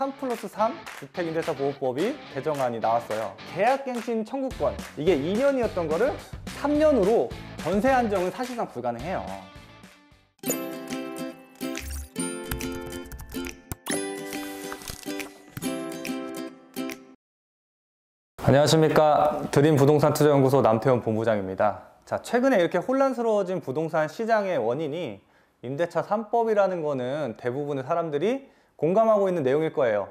3+3 주택임대차보호법이 개정안이 나왔어요. 계약갱신 청구권, 이게 2년이었던 거를 3년으로 전세 한정은 사실상 불가능해요. 안녕하십니까. 드림부동산투자연구소 남태원 본부장입니다. 자, 최근에 이렇게 혼란스러워진 부동산 시장의 원인이 임대차 3법이라는 거는 대부분의 사람들이 공감하고 있는 내용일 거예요.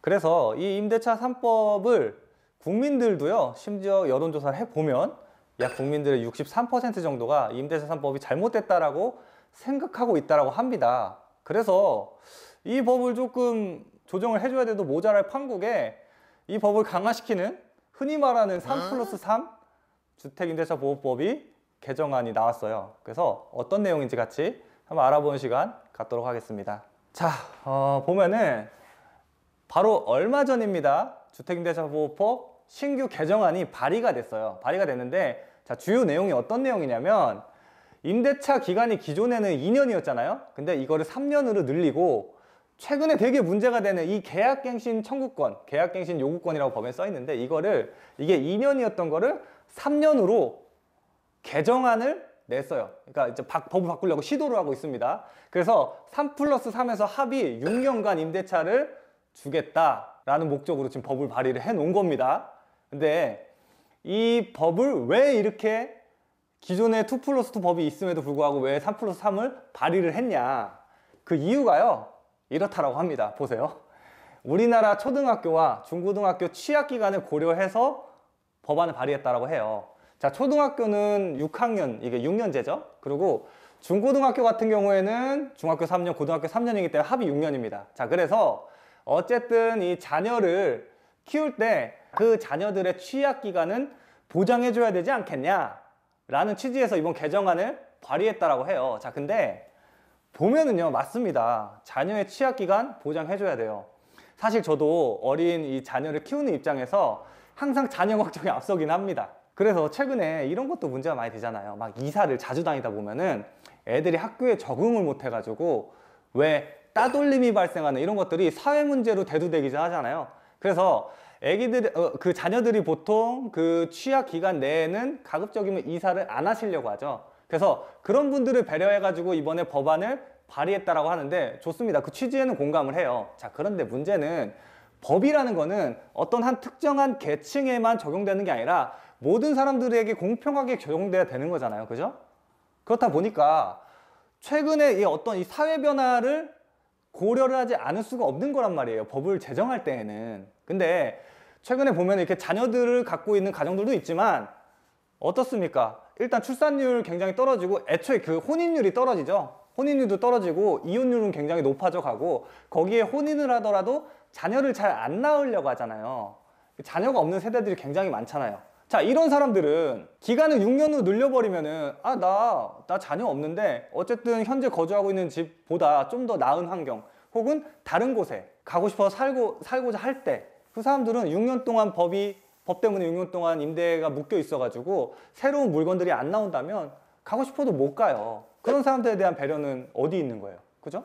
그래서 이 임대차 3법을 국민들도요, 심지어 여론조사를 해보면 약 국민들의 63% 정도가 임대차 3법이 잘못됐다라고 생각하고 있다라고 합니다. 그래서 이 법을 조금 조정을 해줘야 돼도 모자랄 판국에 이 법을 강화시키는 흔히 말하는 3+3 주택임대차보호법이 개정안이 나왔어요. 그래서 어떤 내용인지 같이 한번 알아보는 시간 갖도록 하겠습니다. 자, 보면은 바로 얼마 전입니다. 주택임대차보호법 신규 개정안이 발의가 됐어요. 발의가 됐는데, 자, 주요 내용이 어떤 내용이냐면, 임대차 기간이 기존에는 2년이었잖아요. 근데 이거를 3년으로 늘리고, 최근에 되게 문제가 되는 이 계약갱신 청구권, 계약갱신 요구권이라고 법에 써 있는데, 이게 2년이었던 거를 3년으로 개정안을 냈어요. 그러니까 이제 법을 바꾸려고 시도를 하고 있습니다. 그래서 3+3에서 합의 6년간 임대차를 주겠다라는 목적으로 지금 법을 발의를 해 놓은 겁니다. 근데 이 법을 왜 이렇게 기존에 2+2 법이 있음에도 불구하고 왜 3+3을 발의를 했냐? 그 이유가요, 이렇다라고 합니다. 보세요. 우리나라 초등학교와 중고등학교 취약기간을 고려해서 법안을 발의했다라고 해요. 자, 초등학교는 6학년, 이게 6년제죠. 그리고 중고등학교 같은 경우에는 중학교 3년, 고등학교 3년이기 때문에 합이 6년입니다. 자, 그래서 어쨌든 이 자녀를 키울 때 그 자녀들의 취약기간은 보장해줘야 되지 않겠냐? 라는 취지에서 이번 개정안을 발의했다라고 해요. 자, 근데 보면은요, 맞습니다. 자녀의 취약기간 보장해줘야 돼요. 사실 저도 어린 이 자녀를 키우는 입장에서 항상 자녀 걱정이 앞서긴 합니다. 그래서 최근에 이런 것도 문제가 많이 되잖아요. 막 이사를 자주 다니다 보면은 애들이 학교에 적응을 못 해가지고 왜 따돌림이 발생하는 이런 것들이 사회 문제로 대두되기도 하잖아요. 그래서 그 자녀들이 보통 그 취약 기간 내에는 가급적이면 이사를 안 하시려고 하죠. 그래서 그런 분들을 배려해가지고 이번에 법안을 발의했다라고 하는데 좋습니다. 그 취지에는 공감을 해요. 자, 그런데 문제는 법이라는 거는 어떤 한 특정한 계층에만 적용되는 게 아니라 모든 사람들에게 공평하게 적용돼야 되는 거잖아요. 그죠? 그렇다 보니까 최근에 이 어떤 이 사회 변화를 고려를 하지 않을 수가 없는 거란 말이에요. 법을 제정할 때에는. 근데 최근에 보면 이렇게 자녀들을 갖고 있는 가정들도 있지만 어떻습니까? 일단 출산율 굉장히 떨어지고 애초에 그 혼인율이 떨어지죠. 혼인율도 떨어지고 이혼율은 굉장히 높아져 가고 거기에 혼인을 하더라도 자녀를 잘 안 낳으려고 하잖아요. 자녀가 없는 세대들이 굉장히 많잖아요. 자, 이런 사람들은 기간을 6년으로 늘려버리면은 나 자녀 없는데 어쨌든 현재 거주하고 있는 집보다 좀 더 나은 환경 혹은 다른 곳에 가고 싶어서 살고자 할 때 그 사람들은 6년 동안 법 때문에 6년 동안 임대가 묶여 있어가지고 새로운 물건들이 안 나온다면 가고 싶어도 못 가요. 그런 사람들에 대한 배려는 어디 있는 거예요? 그죠?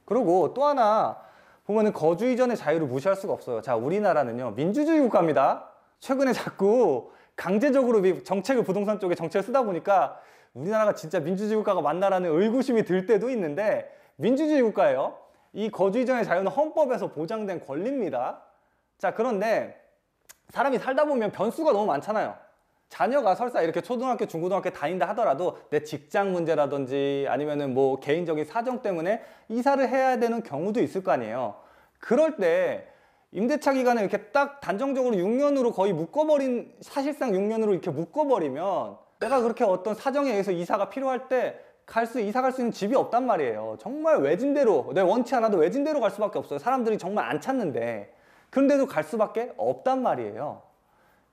그리고 또 하나 보면은 거주 이전의 자유를 무시할 수가 없어요. 자, 우리나라는요, 민주주의 국가입니다. 최근에 자꾸 강제적으로 부동산 쪽에 정책을 쓰다 보니까 우리나라가 진짜 민주주의 국가가 맞나라는 의구심이 들 때도 있는데 민주주의 국가예요. 이 거주 이전의 자유는 헌법에서 보장된 권리입니다. 자, 그런데 사람이 살다 보면 변수가 너무 많잖아요. 자녀가 설사 이렇게 초등학교, 중고등학교 다닌다 하더라도 내 직장 문제라든지 아니면은 뭐 개인적인 사정 때문에 이사를 해야 되는 경우도 있을 거 아니에요. 그럴 때 임대차 기간을 이렇게 딱 단정적으로 6년으로 거의 사실상 6년으로 이렇게 묶어버리면 내가 그렇게 어떤 사정에 의해서 이사가 필요할 때 이사 갈 수 있는 집이 없단 말이에요. 정말 외진대로, 내가 원치 않아도 외진대로 갈 수밖에 없어요. 사람들이 정말 안 찾는데. 그런데도 갈 수밖에 없단 말이에요.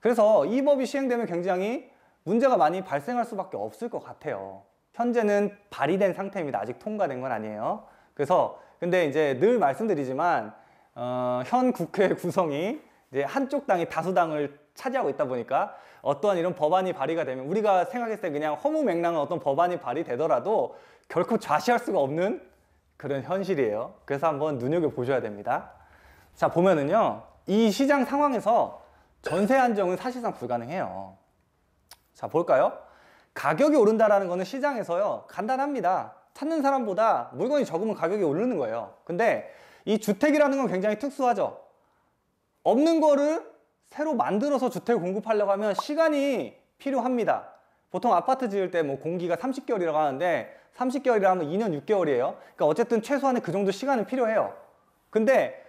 그래서 이 법이 시행되면 굉장히 문제가 많이 발생할 수밖에 없을 것 같아요. 현재는 발의된 상태입니다. 아직 통과된 건 아니에요. 그래서 근데 이제 늘 말씀드리지만 현 국회 구성이 이제 한쪽 당이 다수당을 차지하고 있다 보니까 어떠한 이런 법안이 발의가 되면 우리가 생각했을 때 그냥 허무맹랑한 어떤 법안이 발의되더라도 결코 좌시할 수가 없는 그런 현실이에요. 그래서 한번 눈여겨보셔야 됩니다. 자, 보면은요, 이 시장 상황에서 전세 안정은 사실상 불가능해요. 자, 볼까요? 가격이 오른다라는 거는 시장에서요, 간단합니다. 찾는 사람보다 물건이 적으면 가격이 오르는 거예요. 근데 이 주택이라는 건 굉장히 특수하죠. 없는 거를 새로 만들어서 주택을 공급하려고 하면 시간이 필요합니다. 보통 아파트 지을 때 뭐 공기가 30개월이라고 하는데 30개월이라 하면 2년 6개월이에요. 그러니까 어쨌든 최소한의 그 정도 시간은 필요해요. 근데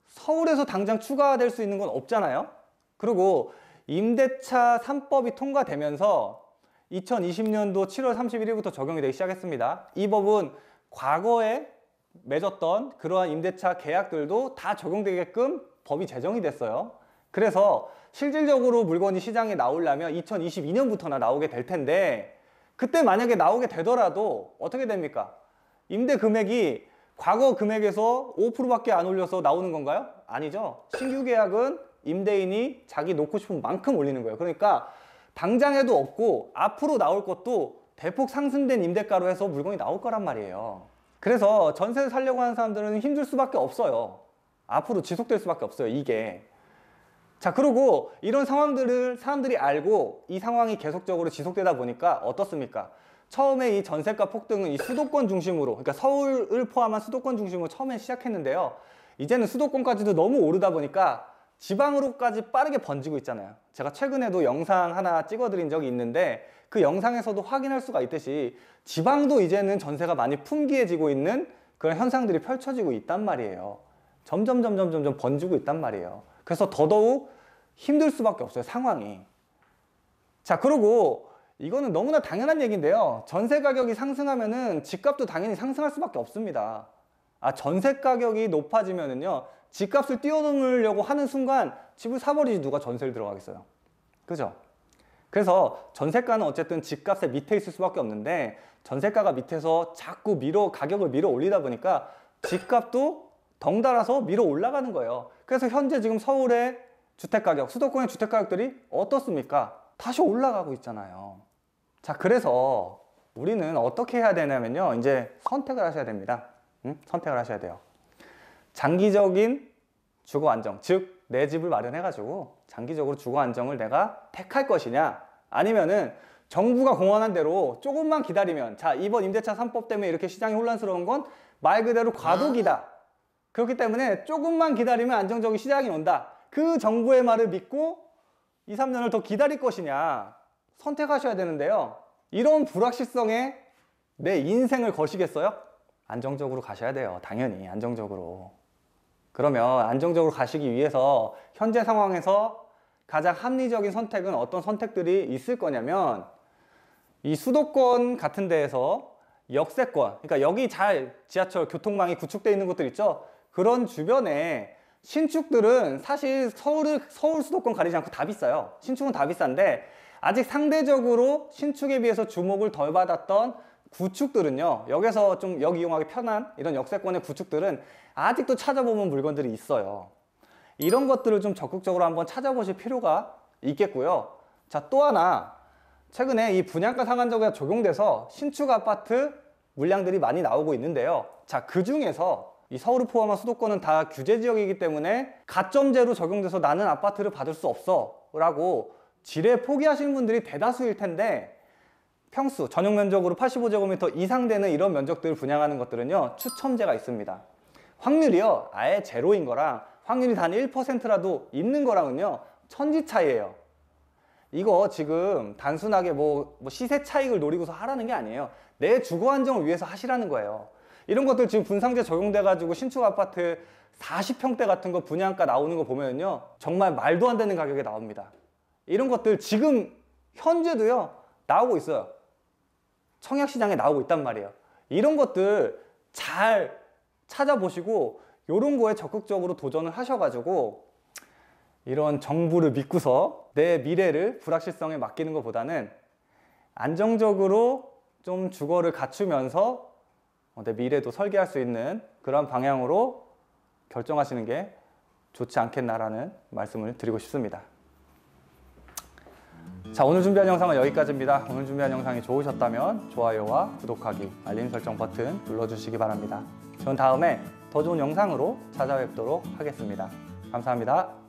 서울에서 당장 추가될 수 있는 건 없잖아요. 그리고 임대차 3법이 통과되면서 2020년도 7월 31일부터 적용이 되기 시작했습니다. 이 법은 과거에 맺었던 그러한 임대차 계약들도 다 적용되게끔 법이 제정이 됐어요. 그래서 실질적으로 물건이 시장에 나오려면 2022년부터나 나오게 될 텐데, 그때 만약에 나오게 되더라도 어떻게 됩니까? 임대 금액이 과거 금액에서 5%밖에 안 올려서 나오는 건가요? 아니죠. 신규 계약은 임대인이 자기 놓고 싶은 만큼 올리는 거예요. 그러니까 당장에도 없고 앞으로 나올 것도 대폭 상승된 임대가로 해서 물건이 나올 거란 말이에요. 그래서 전세를 살려고 하는 사람들은 힘들 수밖에 없어요. 앞으로 지속될 수밖에 없어요, 이게. 자, 그리고 이런 상황들을 사람들이 알고 이 상황이 계속적으로 지속되다 보니까 어떻습니까? 처음에 이 전세가 폭등은 이 수도권 중심으로, 그러니까 서울을 포함한 수도권 중심으로 처음에 시작했는데요. 이제는 수도권까지도 너무 오르다 보니까 지방으로까지 빠르게 번지고 있잖아요. 제가 최근에도 영상 하나 찍어드린 적이 있는데 그 영상에서도 확인할 수가 있듯이 지방도 이제는 전세가 많이 풍기해지고 있는 그런 현상들이 펼쳐지고 있단 말이에요. 점점 번지고 있단 말이에요. 그래서 더더욱 힘들 수밖에 없어요, 상황이. 자, 그리고 이거는 너무나 당연한 얘기인데요. 전세 가격이 상승하면은 집값도 당연히 상승할 수밖에 없습니다. 전세 가격이 높아지면은요, 집값을 뛰어넘으려고 하는 순간 집을 사버리지 누가 전세를 들어가겠어요. 그죠? 그래서 전세가는 어쨌든 집값의 밑에 있을 수밖에 없는데, 전세가가 밑에서 자꾸 가격을 밀어 올리다 보니까 집값도 덩달아서 밀어 올라가는 거예요. 그래서 현재 지금 서울의 주택가격, 수도권의 주택가격들이 어떻습니까? 다시 올라가고 있잖아요. 자, 그래서 우리는 어떻게 해야 되냐면요, 이제 선택을 하셔야 됩니다. 선택을 하셔야 돼요. 장기적인 주거 안정, 즉 내 집을 마련해가지고 장기적으로 주거 안정을 내가 택할 것이냐, 아니면은 정부가 공언한 대로 조금만 기다리면, 자, 이번 임대차 3법 때문에 이렇게 시장이 혼란스러운 건 말 그대로 과도기다. 그렇기 때문에 조금만 기다리면 안정적인 시장이 온다. 그 정부의 말을 믿고 2, 3년을 더 기다릴 것이냐, 선택하셔야 되는데요. 이런 불확실성에 내 인생을 거시겠어요? 안정적으로 가셔야 돼요. 당연히 안정적으로. 그러면 안정적으로 가시기 위해서 현재 상황에서 가장 합리적인 선택은 어떤 선택들이 있을 거냐면, 이 수도권 같은 데에서 역세권, 그러니까 여기 잘 지하철 교통망이 구축되어 있는 곳들 있죠? 그런 주변에 신축들은 사실 서울 수도권 가리지 않고 다 비싸요. 신축은 다 비싼데 아직 상대적으로 신축에 비해서 주목을 덜 받았던 구축들은요, 여기서 좀 이용하기 편한 이런 역세권의 구축들은 아직도 찾아보면 물건들이 있어요. 이런 것들을 좀 적극적으로 한번 찾아보실 필요가 있겠고요. 자, 또 하나, 최근에 이 분양가 상한제가 적용돼서 신축 아파트 물량들이 많이 나오고 있는데요. 자, 그 중에서 이 서울을 포함한 수도권은 다 규제 지역이기 때문에 가점제로 적용돼서 나는 아파트를 받을 수 없어 라고 지레 포기하시는 분들이 대다수일 텐데, 평수, 전용 면적으로 85제곱미터 이상 되는 이런 면적들을 분양하는 것들은요, 추첨제가 있습니다. 확률이요, 아예 제로인 거랑 확률이 단 1%라도 있는 거랑은요, 천지 차이예요. 이거 지금 단순하게 뭐 시세 차익을 노리고서 하라는 게 아니에요. 내 주거 안정을 위해서 하시라는 거예요. 이런 것들 지금 분상제 적용돼가지고 신축 아파트 40평대 같은 거 분양가 나오는 거 보면요, 정말 말도 안 되는 가격에 나옵니다. 이런 것들 지금 현재도요, 나오고 있어요. 청약시장에 나오고 있단 말이에요. 이런 것들 잘 찾아보시고 이런 거에 적극적으로 도전을 하셔가지고 이런 정부를 믿고서 내 미래를 불확실성에 맡기는 것보다는 안정적으로 좀 주거를 갖추면서 내 미래도 설계할 수 있는 그런 방향으로 결정하시는 게 좋지 않겠나라는 말씀을 드리고 싶습니다. 자, 오늘 준비한 영상은 여기까지입니다. 오늘 준비한 영상이 좋으셨다면 좋아요와 구독하기, 알림 설정 버튼 눌러주시기 바랍니다. 전 다음에 더 좋은 영상으로 찾아뵙도록 하겠습니다. 감사합니다.